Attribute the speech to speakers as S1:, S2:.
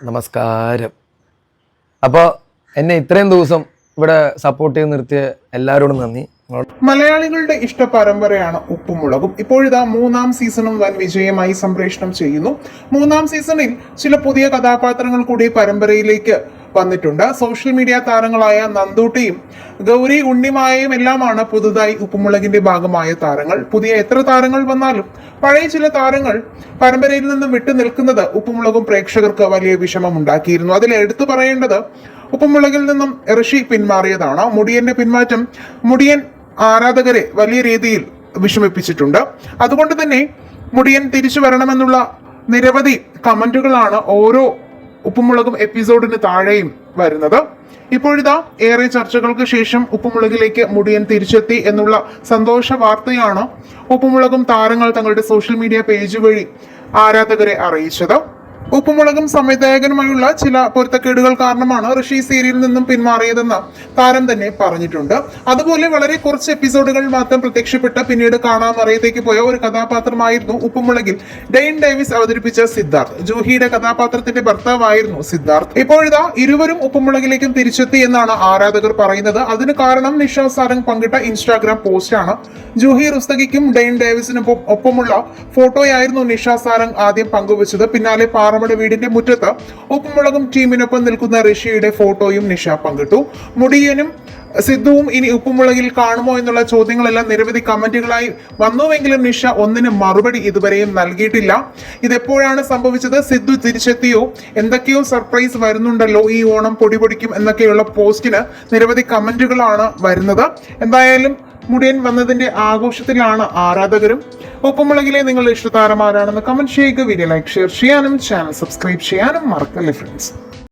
S1: നമസ്കാരം. അപ്പോൾ എന്നെ ഇത്രയും ദിവസം ഇവിടെ സപ്പോർട്ട് ചെയ്ത് നിർത്തിയ എല്ലാവരോടും നന്ദി.
S2: മലയാളികളുടെ ഇഷ്ട പരമ്പരയാണ് ഉപ്പുമുളകും. ഇപ്പോഴിതാ 3-ാം സീസണും വൻ വിജയമായി സംപ്രേഷണം ചെയ്യുന്നു. 3-ാം സീസണിൽ ചില പുതിയ കഥാപാത്രങ്ങൾ കൂടി പരമ്പരയിലേക്ക് വന്നിട്ടുണ്ട്. സോഷ്യൽ മീഡിയ താരങ്ങളായ നന്ദൂട്ടിയും ഗൗരി ഉണ്ണിമായയും എല്ലാമാണ് പുതുതായി ഉപ്പുമുളകിന്റെ ഭാഗമായ താരങ്ങൾ. പുതിയ എത്ര താരങ്ങൾ വന്നാലും പഴയ ചില താരങ്ങൾ പരമ്പരയിൽ നിന്നും വിട്ടു നിൽക്കുന്നത് ഉപ്പുമുളകും പ്രേക്ഷകർക്ക് വലിയ വിഷമം ഉണ്ടാക്കിയിരുന്നു. അതിൽ എടുത്തു പറയേണ്ടത് ഉപ്പുമുളകിൽ നിന്നും ഋഷി പിന്മാറിയതാണ്. മുടിയന്റെ പിന്മാറ്റം മുടിയൻ ആരാധകരെ വലിയ രീതിയിൽ വിഷമിപ്പിച്ചിട്ടുണ്ട്. അതുകൊണ്ട് തന്നെ മുടിയൻ തിരിച്ചു വരണമെന്നുള്ള നിരവധി കമന്റുകളാണ് ഓരോ ഉപ്പുമുളകും എപ്പിസോഡിന് താഴെയും വരുന്നത്. ഇപ്പോഴിതാ ഏറെ ചർച്ചകൾക്ക് ശേഷം ഉപ്പുമുളകിലേക്ക് മുടിയൻ തിരിച്ചെത്തി എന്നുള്ള സന്തോഷ വാർത്തയാണ് ഉപ്പുമുളകും താരങ്ങൾ തങ്ങളുടെ സോഷ്യൽ മീഡിയ പേജ് വഴി ആരാധകരെ അറിയിച്ചത്. ഉപ്പുമുളകും സംവിധായകനുമായുള്ള ചില പൊരുത്തക്കേടുകൾ കാരണമാണ് ഋഷി സീരിയലിൽ നിന്നും പിന്മാറിയതെന്ന് താരം തന്നെ പറഞ്ഞിട്ടുണ്ട്. അതുപോലെ വളരെ കുറച്ച് എപ്പിസോഡുകൾ മാത്രം പ്രത്യക്ഷപ്പെട്ട് പിന്നീട് കാണാമറയത്തേക്ക് പോയ ഒരു കഥാപാത്രമായിരുന്നു ഉപ്പുമുളകിൽ ഡെയിൻ ഡേവിസ് അവതരിപ്പിച്ച സിദ്ധാർത്ഥ്. ജൂഹിയുടെ കഥാപാത്രത്തിന്റെ ഭർത്താവായിരുന്നു സിദ്ധാർത്ഥ്. ഇപ്പോഴിതാ ഇരുവരും ഉപ്പുമുളകിലേക്കും തിരിച്ചെത്തി എന്നാണ് ആരാധകർ പറയുന്നത്. അതിന് കാരണം നിഷ സാരംഗ് പങ്കിട്ട ഇൻസ്റ്റാഗ്രാം പോസ്റ്റാണ്. ജൂഹി റുസ്തഗിക്കും ഡെയിൻ ഡേവിസിനൊപ്പം ഒപ്പമുള്ള ഫോട്ടോയായിരുന്നു നിഷ സാരംഗ് ആദ്യം പങ്കുവച്ചത്. പിന്നാലെ പാറമട വീടിന്റെ മുറ്റത്ത് ഉപ്പുമുളകും ടീമിനൊപ്പം നിൽക്കുന്ന ഋഷിയുടെ ഫോട്ടോയും നിഷ പങ്കിട്ടു. മുടിയനും സിദ്ധുവും ഇനി ഉപ്പുമുളകിൽ കാണുമോ എന്നുള്ള ചോദ്യങ്ങളെല്ലാം നിരവധി കമന്റുകളായി വന്നുവെങ്കിലും നിഷ ഒന്നിനും മറുപടി ഇതുവരെയും നൽകിയിട്ടില്ല. ഇതെപ്പോഴാണ് സംഭവിച്ചത്, സിദ്ധു തിരിച്ചെത്തിയോ, എന്തൊക്കെയോ സർപ്രൈസ് വരുന്നുണ്ടല്ലോ, ഈ ഓണം പൊടിപൊടിക്കും എന്നൊക്കെയുള്ള പോസ്റ്റിന് നിരവധി കമന്റുകളാണ് വരുന്നത്. എന്തായാലും മുടിയൻ വന്നതിന്റെ ആഘോഷത്തിലാണ് ആരാധകരും. ഉപ്പുമുളകിലെ നിങ്ങളുടെ ഇഷ്ടതാരം ആരാണെന്ന് കമന്റ് ചെയ്യുക. വീഡിയോ ലൈക്ക് ഷെയർ ചെയ്യാനും ചാനൽ സബ്സ്ക്രൈബ് ചെയ്യാനും മറക്കല്ലേ ഫ്രണ്ട്സ്.